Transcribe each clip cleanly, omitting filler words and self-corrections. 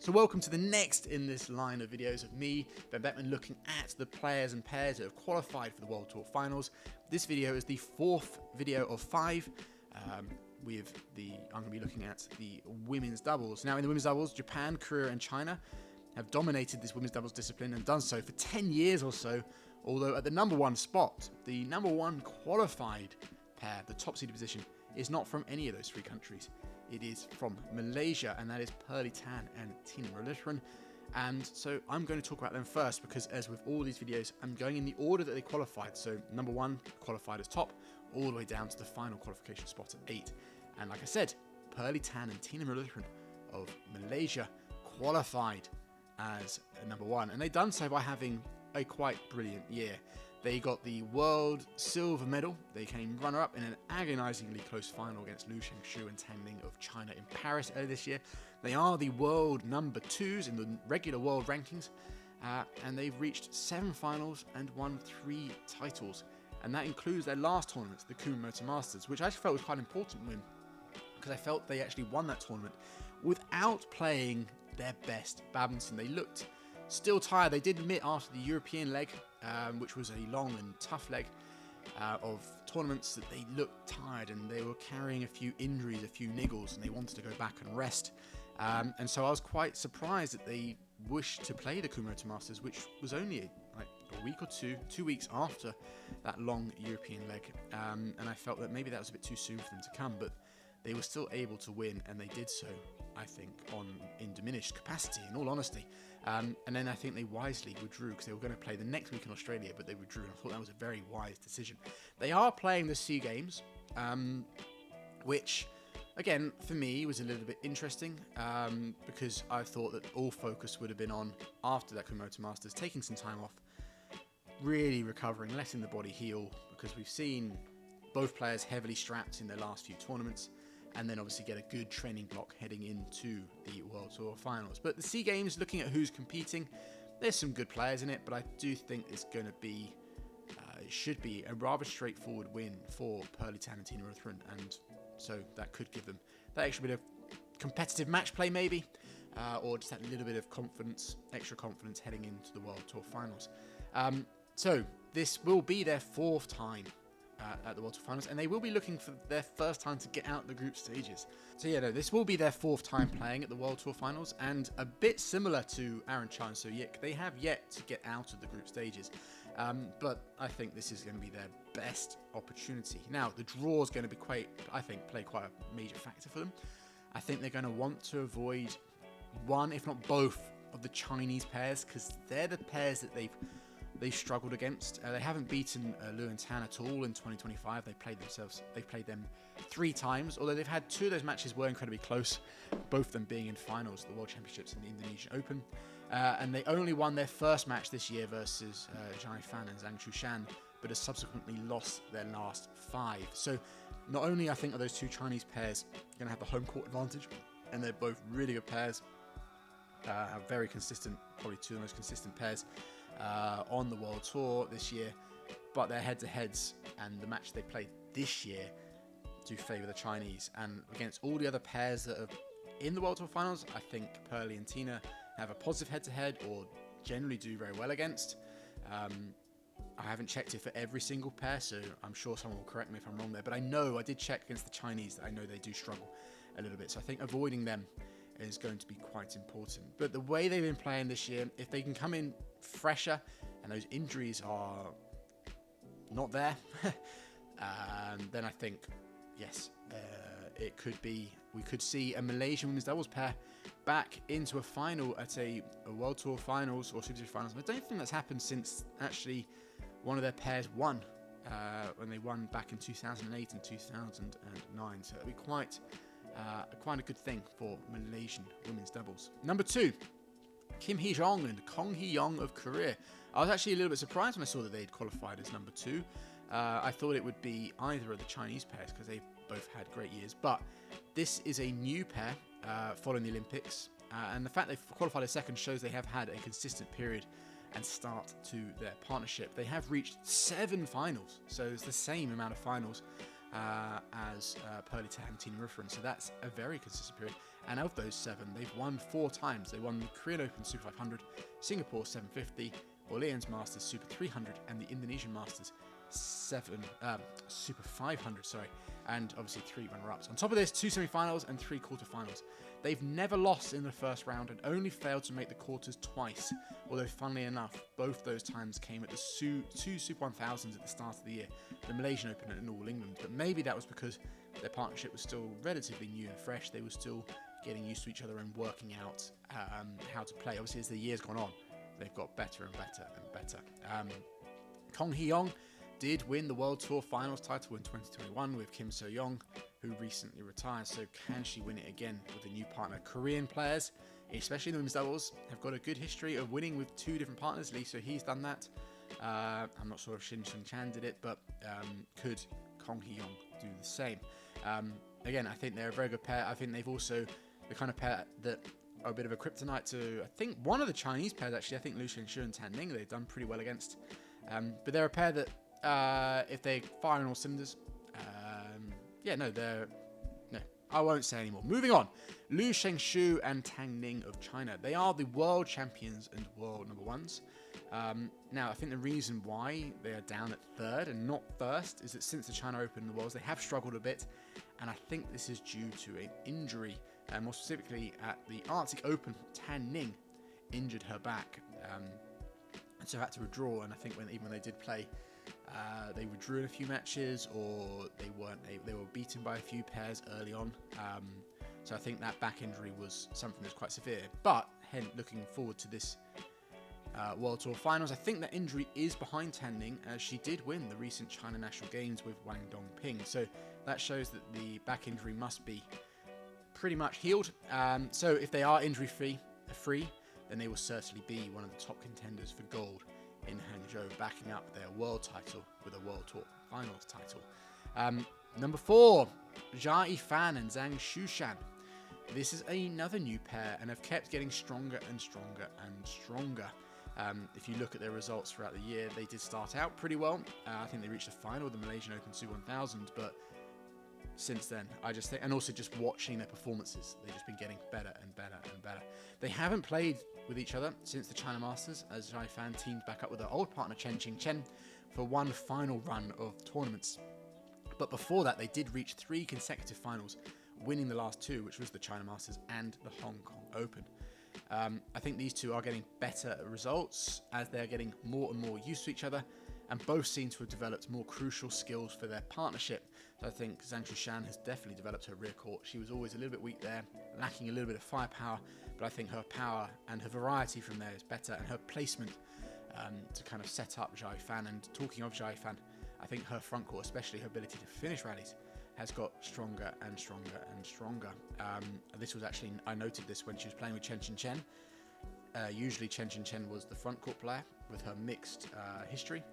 So welcome to the next in this line of videos of me, Beckman, looking at the players and pairs that have qualified for the World Tour Finals. This video is the fourth video of 5. I'm going to be looking at the women's doubles. Now in the women's doubles, Japan, Korea and China have dominated this women's doubles discipline and done so for 10 years or so, although at the number 1 spot, the number 1 qualified pair, the top seeded position, is not from any of those 3 countries. It is from Malaysia, and that is Pearly and Thinaah. And so I'm going to talk about them first, because as with all these videos, I'm going in the order that they qualified. So number 1 qualified as top, all the way down to the final qualification spot at 8. And like I said, Pearly and Thinaah of Malaysia qualified as number 1, and they done so by having a quite brilliant year. They got the world silver medal. They came runner-up in an agonizingly close final against Lu Shangshu and Tang Ling of China in Paris earlier this year. They are the world number 2s in the regular world rankings, and they've reached 7 finals and won 3 titles. And that includes their last tournament, the Kumamoto Masters, which I actually felt was quite an important win, because I felt they actually won that tournament without playing their best badminton. They looked still tired. They did admit after the European leg, which was a long and tough leg of tournaments, that they looked tired and they were carrying a few injuries, a few niggles, and they wanted to go back and rest. And so I was quite surprised that they wished to play the Kumamoto Masters, which was only like a week or 2 weeks after that long European leg. And I felt that maybe that was a bit too soon for them to come, but they were still able to win, and they did so, I think, in diminished capacity, in all honesty. And then I think they wisely withdrew, because they were going to play the next week in Australia, but they withdrew, and I thought that was a very wise decision. They are playing the Hsieh Games, which, again, for me, was a little bit interesting, because I thought that all focus would have been on, after that Kumamoto Masters, taking some time off, really recovering, letting the body heal, because we've seen both players heavily strapped in their last few tournaments, and then obviously get a good training block heading into the World Tour Finals. But the Hsieh Games, looking at who's competing, there's some good players in it, but I do think it's going to be, it should be a rather straightforward win for Pearly and Thinaah, and so that could give them that extra bit of competitive match play maybe, or just that little bit of confidence, extra confidence heading into the World Tour Finals. So this will be their 4th time at the World Tour Finals, and they will be looking for their first time to get out the group stages. So yeah, no, this will be their 4th time playing at the World Tour Finals, and a bit similar to Aaron Chan and So Yik, they have yet to get out of the group stages. But I think this is going to be their best opportunity. Now, the draw is going to be play quite a major factor for them. I think they're going to want to avoid one, if not both, of the Chinese pairs, because they're the pairs that they've struggled against. They haven't beaten Lu and Tan at all in 2025. They played them 3 times, although they've had 2 of those matches were incredibly close, both of them being in finals, the World Championships and the Indonesian Open. And they only won their first match this year versus Zhang and Zhang, but have subsequently lost their last 5. So not only I think are those 2 Chinese pairs going to have the home court advantage, and they're both really good pairs, are very consistent, probably 2 of the most consistent pairs on the World Tour this year, but their head-to-heads and the match they played this year do favour the Chinese. And against all the other pairs that are in the World Tour Finals, I think Pearly and Thinaah have a positive head-to-head, or generally do very well against. I haven't checked it for every single pair, so I'm sure someone will correct me if I'm wrong there, but I did check against the Chinese that I know they do struggle a little bit, so I think avoiding them is going to be quite important. But the way they've been playing this year, if they can come in fresher and those injuries are not there, then I think, yes, it could be, we could see a Malaysian women's doubles pair back into a final at a World Tour Finals or Super Series Finals. I don't think that's happened since actually one of their pairs won, when they won back in 2008 and 2009. So it'll be quite a good thing for Malaysian women's doubles. Number 2, Kim Hee-jong and Kong Hee-young of Korea. I was actually a little bit surprised when I saw that they'd qualified as number 2. I thought it would be either of the Chinese pairs, because they've both had great years, but this is a new pair following the Olympics, and the fact they've qualified as second shows they have had a consistent period and start to their partnership. They have reached 7 finals, so it's the same amount of finals as Pearly and Thinaah, so that's a very consistent period. And of those 7, they've won 4 times. They won the Korean Open Super 500, Singapore 750, Orleans Masters Super 300, and the Indonesian Masters Super 500, and obviously 3 runner-ups. On top of this, 2 semi-finals and 3 quarter-finals. They've never lost in the first round and only failed to make the quarters twice, although funnily enough, both those times came at the 2 Super 1000s at the start of the year, the Malaysian Open and All England. But maybe that was because their partnership was still relatively new and fresh. They were still getting used to each other and working out how to play. Obviously, as the years gone on, they've got better and better and better. Kong Hee-young did win the World Tour Finals title in 2021 with Kim So-young, who recently retired. So can she win it again with a new partner? Korean players, especially in the women's doubles, have got a good history of winning with 2 different partners. Lee So-hee's done that. I'm not sure if Shin Seung-chan did it, but could Kong Hee-young do the same? Again, I think they're a very good pair. I think they've also the kind of pair that are a bit of a kryptonite to, I think, one of the Chinese pairs, actually. I think Liu Xingshu and Tan Ning, they've done pretty well against. But they're a pair that, if they fire on all cylinders, I won't say anymore. Moving on, Liu Xingshu and Tan Ning of China. They are the world champions and world number 1s. Now, I think the reason why they are down at 3rd and not 1st is that since the China Open and the Worlds, they have struggled a bit, and I think this is due to an injury. More specifically, at the Arctic Open, Tan Ning injured her back, and so had to withdraw. And I think even when they did play, they withdrew in a few matches, or they were beaten by a few pairs early on. So I think that back injury was something that's quite severe. But looking forward to this World Tour Finals, I think that injury is behind Tan Ning, as she did win the recent China National Games with Wang Dongping. So that shows that the back injury must be pretty much healed. So if they are injury free, then they will certainly be one of the top contenders for gold in Hangzhou, backing up their world title with a World Tour Finals title. Number 4, Jia Yifan and Zhang Shushan. This is another new pair and have kept getting stronger and stronger and stronger. If you look at their results throughout the year, they did start out pretty well. I think they reached the final of the Malaysian Open Super 1000, but since then, I just think, and also just watching their performances, they've just been getting better and better and better. They haven't played with each other since the China Masters, as Jia Yifan teamed back up with their old partner Chen Qingchen for one final run of tournaments. But before that, they did reach 3 consecutive finals, winning the last 2, which was the China Masters and the Hong Kong Open. I think these 2 are getting better results as they're getting more and more used to each other, and both seem to have developed more crucial skills for their partnership. So I think Zhang Shushan has definitely developed her rear court. She was always a little bit weak there, lacking a little bit of firepower, but I think her power and her variety from there is better, and her placement to kind of set up Jia Yifan. And talking of Jia Yifan, I think her front court, especially her ability to finish rallies, has got stronger and stronger and stronger. This was actually, I noted this when she was playing with Chen Qingchen. Usually Chen Qingchen was the front court player with her mixed history,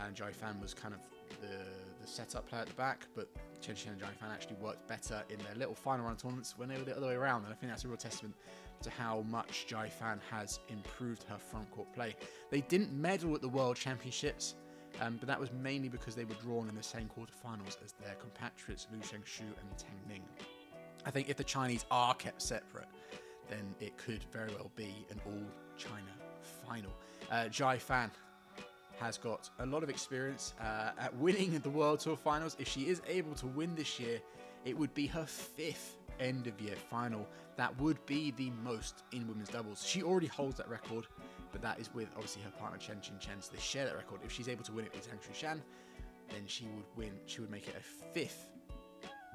and Jia Yifan was kind of the setup player at the back, but Chen Qingchen and Jia Yifan actually worked better in their little final round tournaments when they were the other way around, and I think that's a real testament to how much Jia Yifan has improved her front court play. They didn't medal at the World Championships, but that was mainly because they were drawn in the same quarterfinals as their compatriots Liu Xingshu and Tan Ning. I think if the Chinese are kept separate, then it could very well be an all-China final. Jia Yifan has got a lot of experience at winning the World Tour Finals. If she is able to win this year, it would be her 5th end-of-year final. That would be the most in women's doubles. She already holds that record, but that is with obviously her partner Chen Qingchen, so they share that record. If she's able to win it with Zhang Shushan, then she would win. She would make it a 5th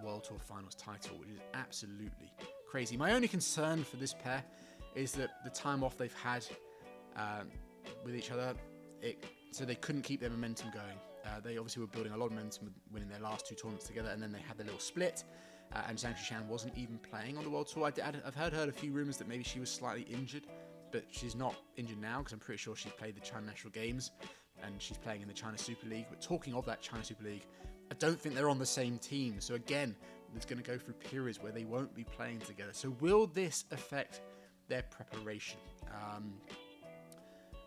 World Tour Finals title, which is absolutely crazy. My only concern for this pair is that the time off they've had with each other, so they couldn't keep their momentum going. They obviously were building a lot of momentum with winning their last 2 tournaments together, and then they had their little split, and Zhang Shushan wasn't even playing on the World Tour. I've heard a few rumours that maybe she was slightly injured, but she's not injured now, because I'm pretty sure she's played the China National Games, and she's playing in the China Super League. But talking of that China Super League, I don't think they're on the same team. So again, it's going to go through periods where they won't be playing together. So will this affect their preparation? I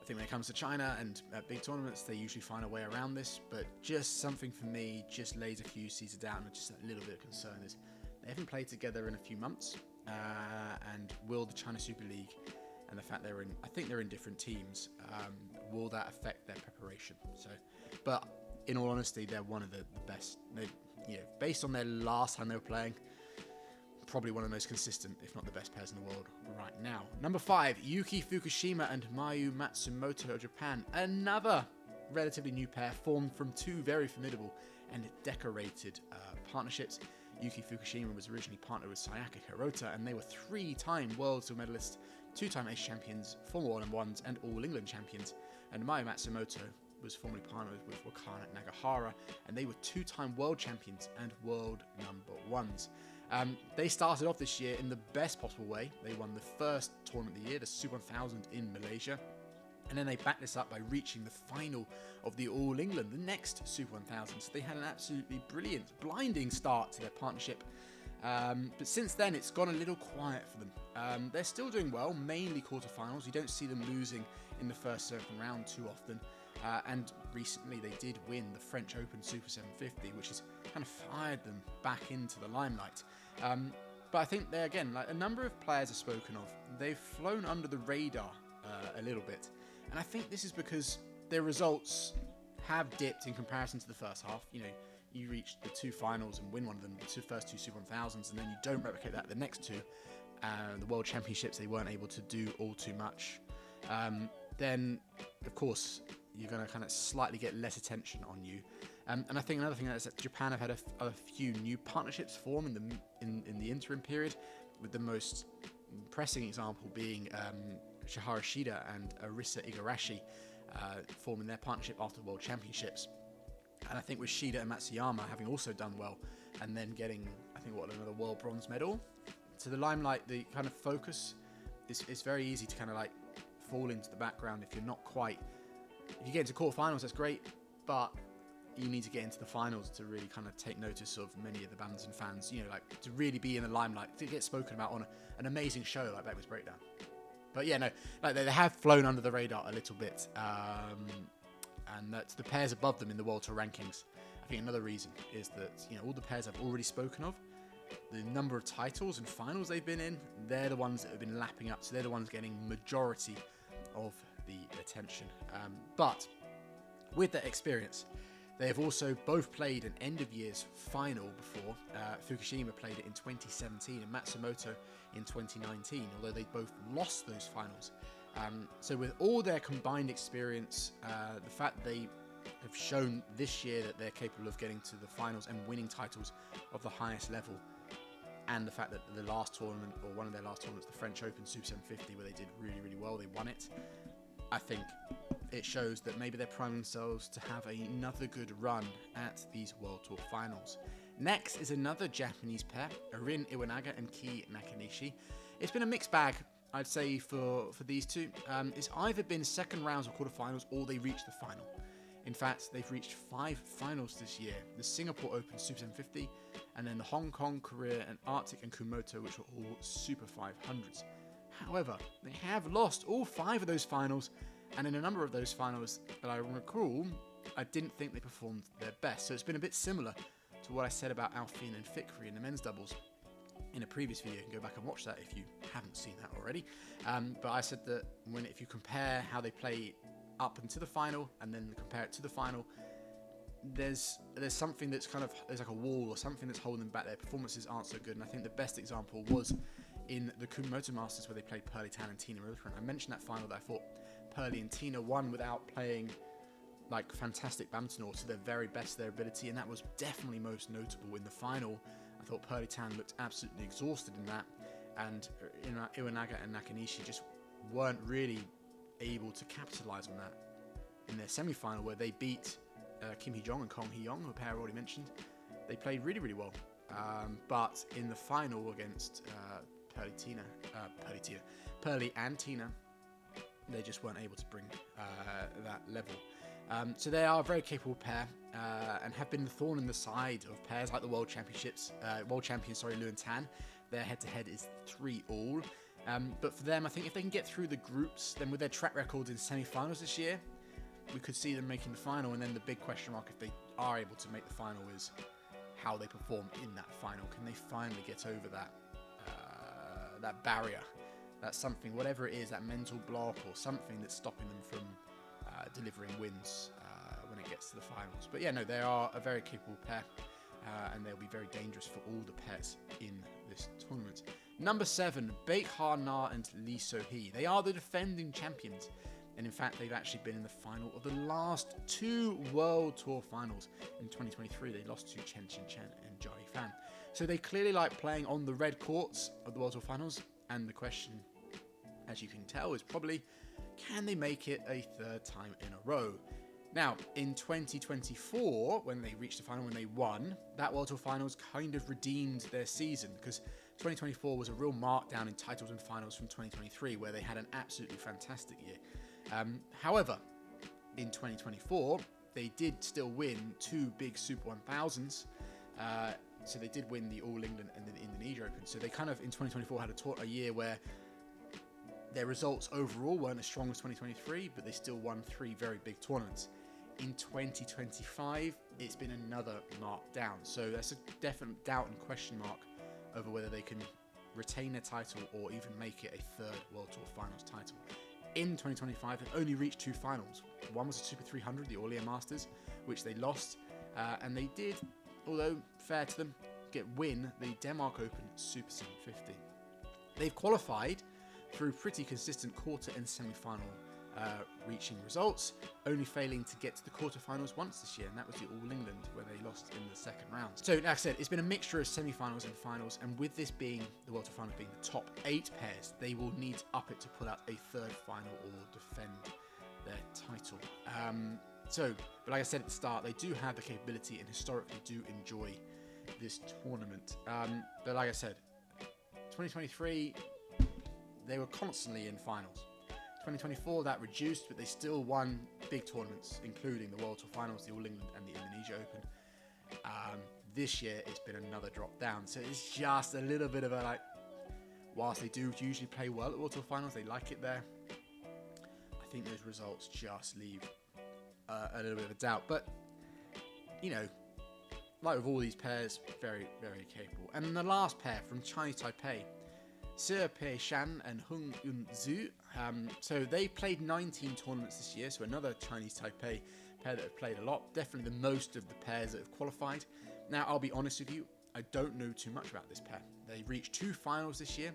think when it comes to China and big tournaments, they usually find a way around this. But just something for me just lays a few seeds down, and just a little bit of concern is they haven't played together in a few months. and will the China Super League and the fact I think they're in different teams, will that affect their preparation? So, but in all honesty, they're one of the best. Based on their last time they were playing, probably one of the most consistent, if not the best pairs in the world right now. Number 5, Yuki Fukushima and Mayu Matsumoto of Japan. Another relatively new pair formed from 2 very formidable and decorated partnerships. Yuki Fukushima was originally partnered with Sayaka Hirota, and they were 3-time World Tour medalists, 2-time Ace champions, former one-on-ones, and All England champions. And Mayu Matsumoto was formerly partnered with Wakana Nagahara, and they were 2-time world champions and world number 1s. They started off this year in the best possible way. They won the first tournament of the year, the Super 1000 in Malaysia. And then they backed this up by reaching the final of the All England, the next Super 1000. So they had an absolutely brilliant, blinding start to their partnership. But since then, it's gone a little quiet for them. They're still doing well, mainly quarterfinals. You don't see them losing in the first certain round too often. And recently they did win the French Open Super 750, which has kind of fired them back into the limelight. But I think they, again, like a number of players are spoken of, they've flown under the radar a little bit. And I think this is because their results have dipped in comparison to the first half. You reach the 2 finals and win one of them, the first 2 Super 1000s, and then you don't replicate that the next 2. The World Championships, they weren't able to do all too much. Then, of course, you're going to kind of slightly get less attention on you. And I think another thing is that Japan have had a few new partnerships form in the interim period, with the most pressing example being Shihara Shida and Arisa Igarashi forming their partnership after the World Championships. And I think with Shida and Matsuyama having also done well, and then getting, I think, another World Bronze medal to the limelight, the kind of focus is very easy to kind of like fall into the background if you're not quite. If you get into quarterfinals, that's great, but you need to get into the finals to really kind of take notice of many of the badminton fans, to really be in the limelight, to get spoken about on an amazing show like Beckman's Breakdown. But yeah, no, like they have flown under the radar a little bit, and that's the pairs above them in the World Tour rankings. I think another reason is that, all the pairs I've already spoken of, the number of titles and finals they've been in, they're the ones that have been lapping up, so they're the ones getting majority of the attention. But with that experience, they have also both played an end-of-years final before. Fukushima played it in 2017 and Matsumoto in 2019, although they both lost those finals. So with all their combined experience, the fact they have shown this year that they're capable of getting to the finals and winning titles of the highest level, and the fact that the last tournament, or one of their last tournaments, the French Open Super 750, where they did really, really well, they won it, I think it shows that maybe they're priming themselves to have another good run at these World Tour finals. Next is another Japanese pair, Arin Iwanaga and Ki Nakanishi. It's been a mixed bag, I'd say, for these two. It's either been second rounds of quarterfinals or they reached the final. In fact, they've reached 5 finals this year. The Singapore Open Super 750, and then the Hong Kong, Korea, and Arctic and Kumamoto, which were all Super 500s. However, they have lost all 5 of those finals, and in a number of those finals that I recall, I didn't think they performed their best. So it's been a bit similar to what I said about Alfine and Fikri in the men's doubles in a previous video. You can go back and watch that if you haven't seen that already. But I said that if you compare how they play up into the final and then compare it to the final, there's something that's there's like a wall or something that's holding them back. Their performances aren't so good, and I think the best example was in the Kumamoto Masters, where they played Pearly, Tan and Thinaah. I mentioned that final that I thought Pearly and Thinaah won without playing like fantastic badminton or to their very best of their ability, and that was definitely most notable in the final. I thought Pearly Tan looked absolutely exhausted in that, and Iwanaga and Nakanishi just weren't really able to capitalise on that in their semi-final, where they beat Kim Hee-jong and Kong Hee-young, who a pair I already mentioned. They played really, really well, but in the final against Pearly and Thinaah, they just weren't able to bring that level. So they are a very capable pair, and have been the thorn in the side of pairs like the World Championships. World champions, Liu and Tan. Their head-to-head is 3-all. But for them, I think if they can get through the groups, then with their track records in semi-finals this year, we could see them making the final. And then the big question mark, if they are able to make the final, is how they perform in that final. Can they finally get over that that barrier, that something, whatever it is, that mental block or something that's stopping them from delivering wins when it gets to the finals. But yeah, no, they are a very capable pair, and they'll be very dangerous for all the pairs in this tournament. Number 7, Baek and Lee So-hee. They are the defending champions, and in fact, they've actually been in the final of the last 2 World Tour finals. In 2023, they lost to Chen Qingchen and Jia Fan. So they clearly like playing on the red courts of the World Tour finals, and the question, as you can tell, is probably, can they make it a 3rd time in a row? Now, in 2024, when they reached the final, when they won, that World Tour finals kind of redeemed their season, because 2024 was a real markdown in titles and finals from 2023, where they had an absolutely fantastic year. However, in 2024, they did still win 2 big Super 1000s. So they did win the All England and the Indonesia Open. So they kind of, in 2024, had a year where their results overall weren't as strong as 2023, but they still won 3 very big tournaments. In 2025, it's been another markdown. So that's a definite doubt and question mark over whether they can retain their title or even make it a 3rd World Tour Finals title. In 2025, they've only reached 2 finals. One was a Super 300, the Orlia Masters, which they lost, and they did, although fair to them, win the Denmark Open Super 750. They've qualified through pretty consistent quarter and semi-final reaching results, only failing to get to the quarterfinals once this year, and that was the All England, where they lost in the 2nd round. So, like I said, it's been a mixture of semi-finals and finals, and with this being the World Tour Finals being the top 8 pairs, they will need to up it to put out a 3rd final or defend their title. But like I said at the start, they do have the capability and historically do enjoy this tournament. But like I said, 2023, they were constantly in finals. 2024, that reduced, but they still won big tournaments, including the World Tour Finals, the All England and the Indonesia Open. This year, it's been another drop down. So it's just a little bit of a, like, whilst they do usually play well at World Tour Finals, they like it there. I think those results just leave a little bit of a doubt. But, you know, like with all these pairs, very, very capable. And then the last pair from Chinese Taipei, Hsieh Shan and Hung Yun-zu. So they played 19 tournaments this year, so another Chinese Taipei pair that have played a lot. Definitely the most of the pairs that have qualified. Now, I'll be honest with you, I don't know too much about this pair. They reached 2 finals this year,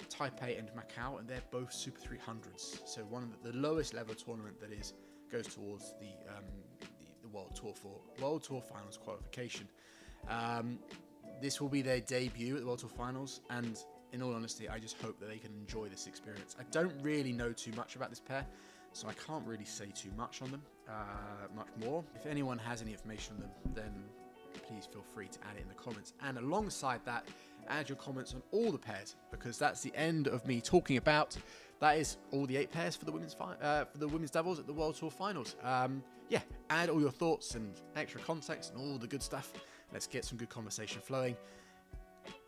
Taipei and Macau, and they're both Super 300s. So one of the lowest level tournament that goes towards the World Tour for World Tour Finals qualification. This will be their debut at the World Tour Finals, and in all honesty, I just hope that they can enjoy this experience. I don't really know too much about this pair, so I can't really say too much on them, much more. If anyone has any information on them, then please feel free to add it in the comments. And alongside that, add your comments on all the pairs, because that's the end of me talking about. That is all the 8 pairs for the women's doubles at the World Tour Finals. Yeah, add all your thoughts and extra context and all the good stuff. Let's get some good conversation flowing.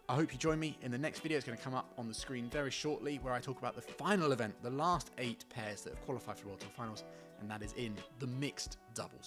I hope you join me in the next video. It's going to come up on the screen very shortly, where I talk about the final event, the last 8 pairs that have qualified for the World Tour Finals, and that is in the mixed doubles.